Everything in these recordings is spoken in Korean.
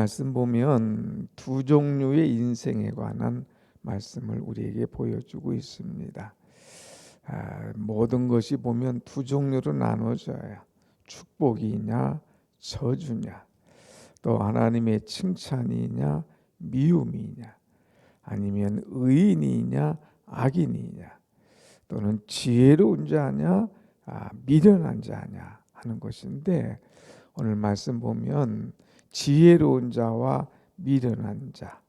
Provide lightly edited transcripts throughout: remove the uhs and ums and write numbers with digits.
말씀 보면 두 종류의 인생에 관한 말씀을 우리에게 보여주고 있습니다. 모든 것이 보면 두 종류로 나눠져요. 축복이냐 저주냐, 또 하나님의 칭찬이냐 미움이냐, 아니면 의인이냐 악인이냐, 또는 지혜로운 자냐 미련한 자냐 하는 것인데, 오늘 말씀 보면 지혜로운 자와 미련한 자,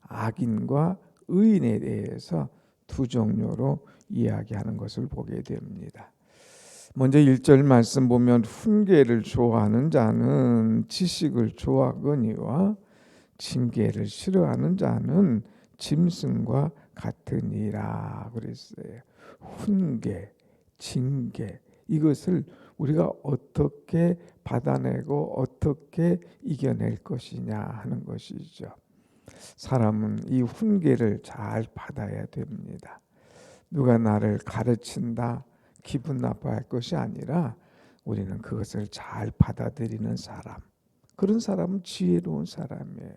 악인과 의인에 대해서 두 종류로 이야기하는 것을 보게 됩니다. 먼저 1절 말씀 보면 훈계를 좋아하는 자는 지식을 좋아하거니와 징계를 싫어하는 자는 짐승과 같으니라 그랬어요. 훈계, 징계, 이것을 우리가 어떻게 받아내고 어떻게 이겨낼 것이냐 하는 것이죠. 사람은 이 훈계를 잘 받아야 됩니다. 누가 나를 가르친다 기분 나빠할 것이 아니라 우리는 그것을 잘 받아들이는 사람, 그런 사람은 지혜로운 사람이에요.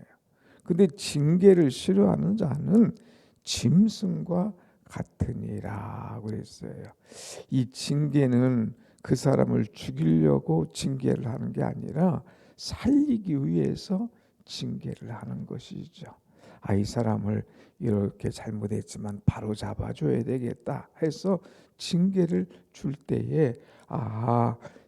근데 징계를 싫어하는 자는 짐승과 같으니라 그랬어요. 이 징계는 그 사람을 죽이려고 징계를 하는 게 아니라 살리기 위해서 징계를 하는 것이죠. 이 사람을 이렇게 잘못했지만 바로 잡아줘야 되겠다 해서 징계를 줄 때에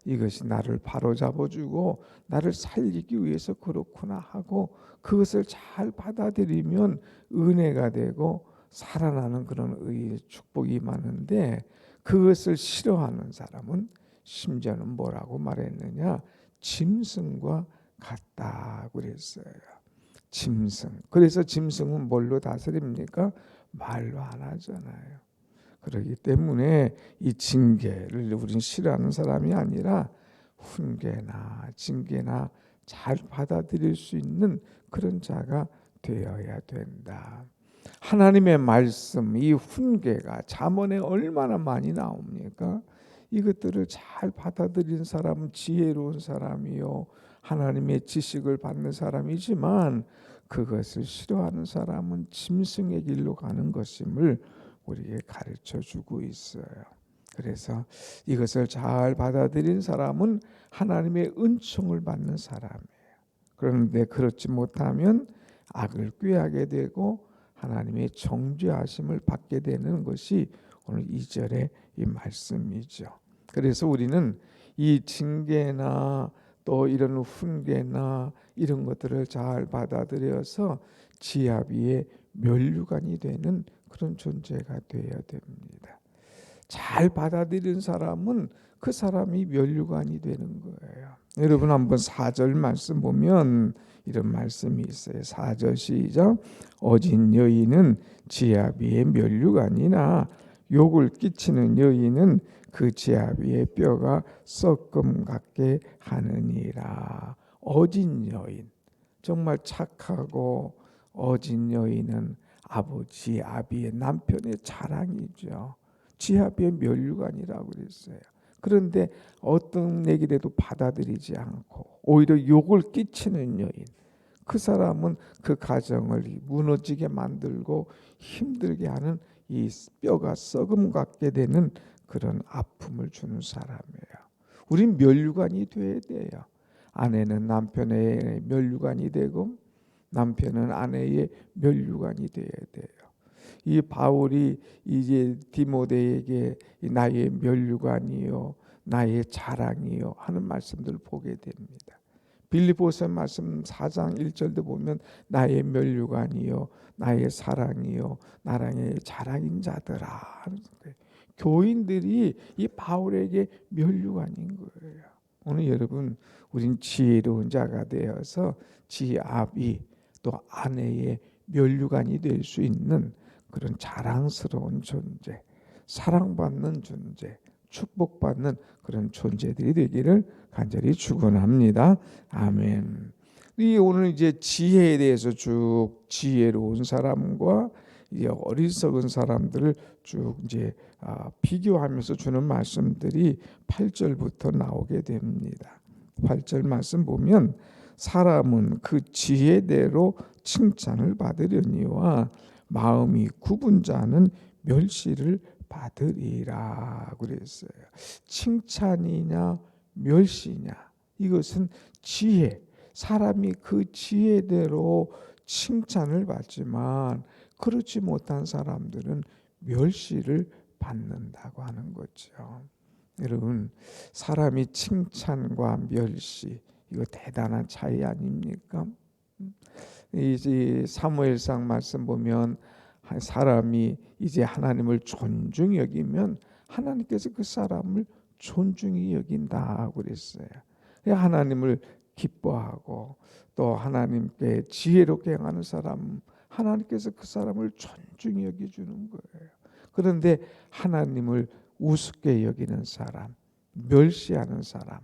이것이 나를 바로 잡아주고 나를 살리기 위해서 그렇구나 하고 그것을 잘 받아들이면 은혜가 되고 살아나는 그런 의의 축복이 많은데, 그것을 싫어하는 사람은 심지어는 뭐라고 말했느냐, 짐승과 같다 그랬어요. 짐승. 그래서 짐승은 뭘로 다스립니까? 말로 안 하잖아요. 그렇기 때문에 이 징계를 우리는 싫어하는 사람이 아니라 훈계나 징계나 잘 받아들일 수 있는 그런 자가 되어야 된다. 하나님의 말씀, 이 훈계가 잠언에 얼마나 많이 나옵니까? 이것들을 잘 받아들이는 사람은 지혜로운 사람이요, 하나님의 지식을 받는 사람이지만 그것을 싫어하는 사람은 짐승의 길로 가는 것임을 우리에게 가르쳐 주고 있어요. 그래서 이것을 잘 받아들인 사람은 하나님의 은총을 받는 사람이에요. 그런데 그렇지 못하면 악을 꾀하게 되고 하나님의 정죄하심을 받게 되는 것이 오늘 2절의 이 말씀이죠. 그래서 우리는 이 징계나 또 이런 훈계나 이런 것들을 잘 받아들여서 지아비의 면류관이 되는 그런 존재가 되어야 됩니다. 잘 받아들이는 사람은 그 사람이 면류관이 되는 거예요. 여러분 한번 4절 말씀 보면 이런 말씀이 있어요. 4절 시작. 어진 여인은 지아비의 면류관이나 욕을 끼치는 여인은 그 지아비의 뼈가 썩금 같게 하느니라. 어진 여인, 정말 착하고 어진 여인은 아버지 아비의 남편의 자랑이죠. 지아비의 면류관이라고 그랬어요. 그런데 어떤 얘기라도 받아들이지 않고 오히려 욕을 끼치는 여인, 그 사람은 그 가정을 무너지게 만들고 힘들게 하는 이 뼈가 썩음 같게 되는 그런 아픔을 주는 사람이에요. 우린 면류관이 돼야 돼요. 아내는 남편의 면류관이 되고 남편은 아내의 면류관이 돼야 돼요. 이 바울이 이제 디모데에게 나의 면류관이요 나의 자랑이요 하는 말씀들을 보게 됩니다. 빌립보서 말씀 4장 1절도 보면 나의 면류관이요 나의 사랑이요 나랑의 자랑인 자들아. 교인들이 이 바울에게 면류관인 거예요. 오늘 여러분 우린 지혜로운 자가 되어서 지아비 또 아내의 면류관이 될 수 있는 그런 자랑스러운 존재, 사랑받는 존재, 축복받는 그런 존재들이 되기를 간절히 축원합니다. 아멘. 오늘 이제 지혜에 대해서 쭉 지혜로운 사람과 이제 어리석은 사람들을 쭉 이제 비교하면서 주는 말씀들이 8절부터 나오게 됩니다. 8절 말씀 보면 사람은 그 지혜대로 칭찬을 받으려니와 마음이 굽은 자는 멸시를 받으리라 그랬어요. 칭찬이냐 멸시냐, 이것은 지혜, 사람이 그 지혜대로 칭찬을 받지만 그렇지 못한 사람들은 멸시를 받는다고 하는 거죠. 여러분, 사람이 칭찬과 멸시, 이거 대단한 차이 아닙니까? 이제 사무엘상 말씀 보면 사람이 이제 하나님을 존중히 여기면 하나님께서 그 사람을 존중히 여긴다 그랬어요. 하나님을 기뻐하고 또 하나님께 지혜롭게 행하는 사람, 하나님께서 그 사람을 존중히 여겨주는 거예요. 그런데 하나님을 우습게 여기는 사람, 멸시하는 사람,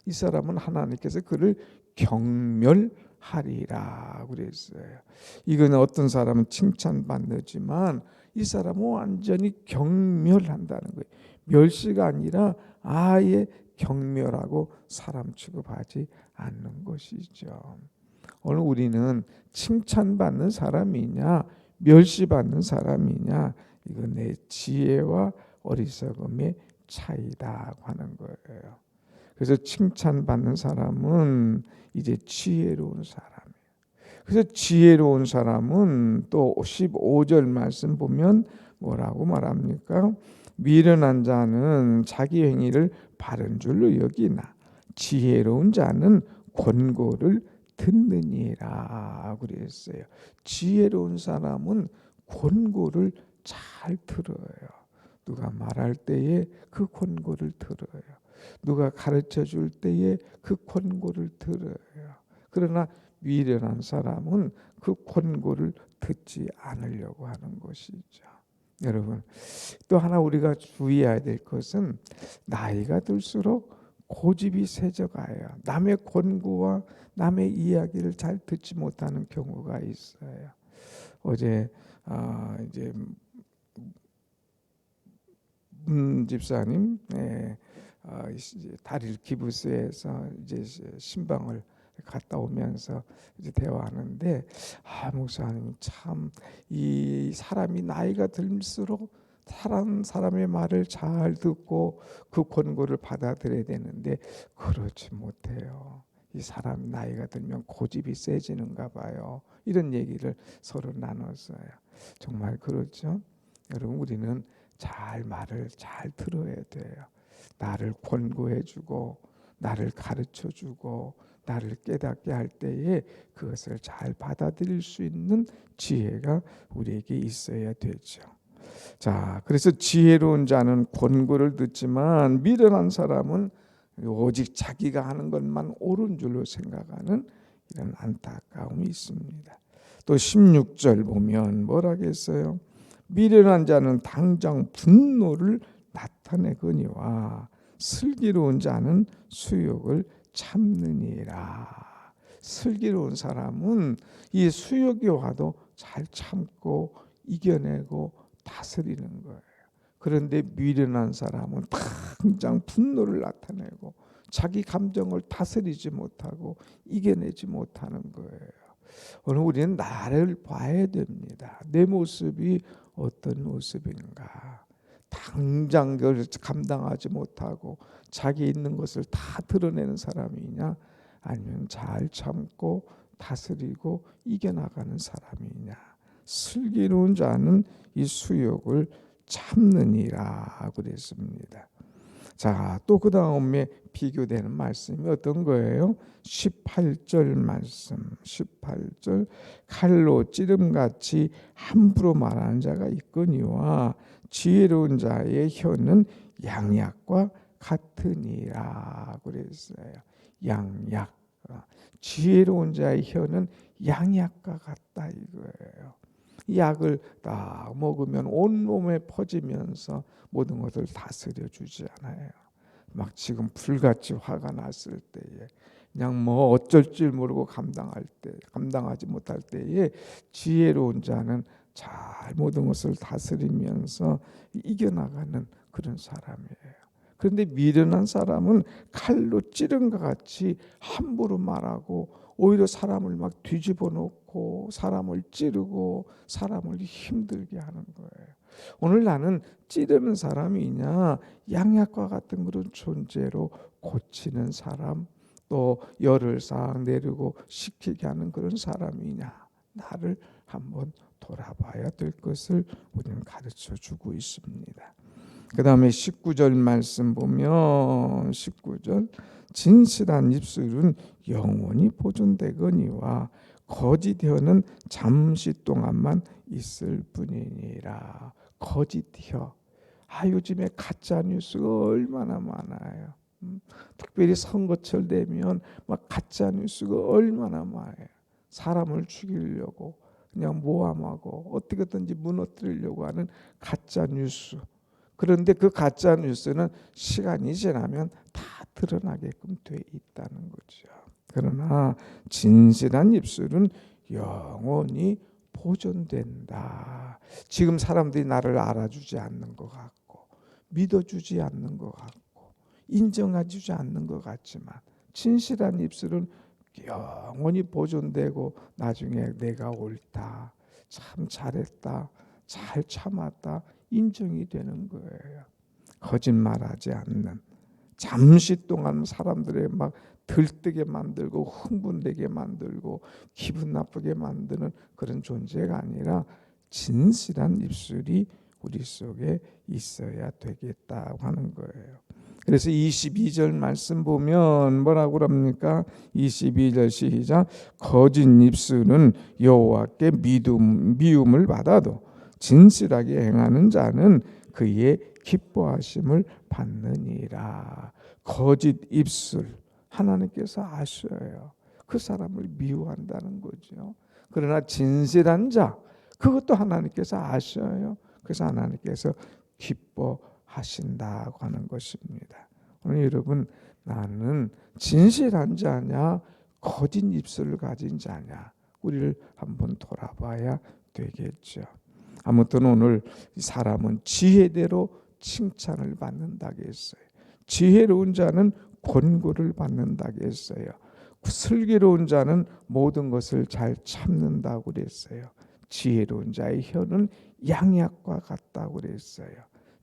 이 사람은 하나님께서 그를 경멸하리라 그랬어요. 이건 어떤 사람은 칭찬받지만 이 사람은 완전히 경멸한다는 거예요. 멸시가 아니라 아예 경멸하고 사람 취급하지 않는 것이죠. 오늘 우리는 칭찬받는 사람이냐 멸시받는 사람이냐, 이건 내 지혜와 어리석음의 차이다 하는 거예요. 그래서 칭찬받는 사람은 이제 지혜로운 사람이에요. 그래서 지혜로운 사람은 또 15절 말씀 보면 뭐라고 말합니까? 미련한 자는 자기 행위를 바른 줄로 여기나 지혜로운 자는 권고를 듣느니라 그랬어요. 지혜로운 사람은 권고를 잘 들어요. 누가 말할 때에 그 권고를 들어요. 누가 가르쳐 줄 때에 그 권고를 들어요. 그러나 미련한 사람은 그 권고를 듣지 않으려고 하는 것이죠. 여러분, 또 하나 우리가 주의해야 될 것은 나이가 들수록 고집이 세져가요. 남의 권고와 남의 이야기를 잘 듣지 못하는 경우가 있어요. 어제 이제 집사님 다릴 기부스에서 이제 신방을 갔다 오면서 이제 대화하는데, 목사님 참 이 사람이 나이가 들수록 사람의 말을 잘 듣고 그 권고를 받아들여야 되는데 그렇지 못해요. 이 사람이 나이가 들면 고집이 세지는가 봐요. 이런 얘기를 서로 나눴어요. 정말 그렇죠. 여러분, 우리는 말을 잘 들어야 돼요. 나를 권고해주고 나를 가르쳐주고 나를 깨닫게 할 때에 그것을 잘 받아들일 수 있는 지혜가 우리에게 있어야 되죠. 자, 그래서 지혜로운 자는 권고를 듣지만 미련한 사람은 오직 자기가 하는 것만 옳은 줄로 생각하는 이런 안타까움이 있습니다. 또 16절 보면 뭐라겠어요? 미련한 자는 당장 분노를 나타내거니와 슬기로운 자는 수욕을 참느니라. 슬기로운 사람은 이 수욕이 와도 잘 참고 이겨내고 다스리는 거예요. 그런데 미련한 사람은 당장 분노를 나타내고 자기 감정을 다스리지 못하고 이겨내지 못하는 거예요. 오늘 우리는 나를 봐야 됩니다. 내 모습이 어떤 모습인가. 당장 그걸 감당하지 못하고 자기 있는 것을 다 드러내는 사람이냐, 아니면 잘 참고 다스리고 이겨나가는 사람이냐. 슬기로운 자는 이 수욕을 참느니라 그랬습니다. 자, 또 그 다음에 비교되는 말씀이 어떤 거예요? 18절 말씀. 18절, 칼로 찌름같이 함부로 말하는 자가 있거니와 지혜로운 자의 혀는 양약과 같으니라 그랬어요. 양약. 지혜로운 자의 혀는 양약과 같다 이거예요. 약을 딱 먹으면 온몸에 퍼지면서 모든 것을 다스려 주지 않아요. 막 지금 불같이 화가 났을 때에 그냥 뭐 어쩔 줄 모르고 감당하지 못할 때에 지혜로운 자는 잘 모든 것을 다스리면서 이겨나가는 그런 사람이에요. 그런데 미련한 사람은 칼로 찌른 것 같이 함부로 말하고 오히려 사람을 막 뒤집어 놓고 사람을 찌르고 사람을 힘들게 하는 거예요. 오늘 나는 찌르는 사람이냐, 양약과 같은 그런 존재로 고치는 사람, 또 열을 싹 내리고 식히게 하는 그런 사람이냐, 나를 한번 돌아봐야 될 것을 우리는 가르쳐 주고 있습니다. 그 다음에 19절 말씀 보면 19절 진실한 입술은 영원히 보존되거니와 거짓 혀는 잠시 동안만 있을 뿐이니라. 거짓 혀. 요즘에 가짜 뉴스가 얼마나 많아요. 특별히 선거철 되면 막 가짜 뉴스가 얼마나 많아요. 사람을 죽이려고 그냥 모함하고 어떻게든지 무너뜨리려고 하는 가짜 뉴스. 그런데 그 가짜 뉴스는 시간이 지나면 다 드러나게끔 돼 있다는 거죠. 그러나 진실한 입술은 영원히 보존된다. 지금 사람들이 나를 알아주지 않는 것 같고 믿어주지 않는 것 같고 인정해주지 않는 것 같지만 진실한 입술은 영원히 보존되고 나중에 내가 옳다, 참 잘했다, 잘 참았다 인정이 되는 거예요. 거짓말하지 않는, 잠시 동안 사람들의 막 들뜨게 만들고 흥분되게 만들고 기분 나쁘게 만드는 그런 존재가 아니라 진실한 입술이 우리 속에 있어야 되겠다고 하는 거예요. 그래서 22절 말씀 보면 뭐라고 그럽니까? 22절 시작. 거짓 입술은 여호와께 미움을 받아도 진실하게 행하는 자는 그의 기뻐하심을 받느니라. 거짓 입술 하나님께서 아셔요. 그 사람을 미워한다는 거죠. 그러나 진실한 자 그것도 하나님께서 아셔요. 그래서 하나님께서 기뻐하신다고 하는 것입니다. 오늘 여러분 나는 진실한 자냐 거짓 입술을 가진 자냐 우리를 한번 돌아봐야 되겠죠. 아무튼 오늘 사람은 지혜대로 칭찬을 받는다고 했어요. 지혜로운 자는 권고를 받는다고 했어요. 슬기로운 자는 모든 것을 잘 참는다고 그랬어요. 지혜로운 자의 혀는 양약과 같다고 그랬어요.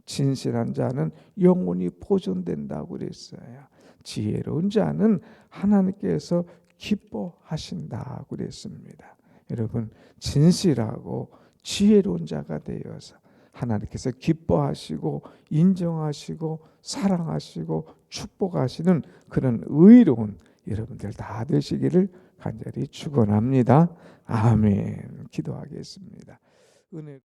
진실한 자는 영원히 보존된다고 그랬어요. 지혜로운 자는 하나님께서 기뻐하신다고 그랬습니다. 여러분 진실하고 지혜로운 자가 되어서 하나님께서 기뻐하시고 인정하시고 사랑하시고 축복하시는 그런 의로운 여러분들 다 되시기를 간절히 축원합니다. 아멘. 기도하겠습니다. 은혜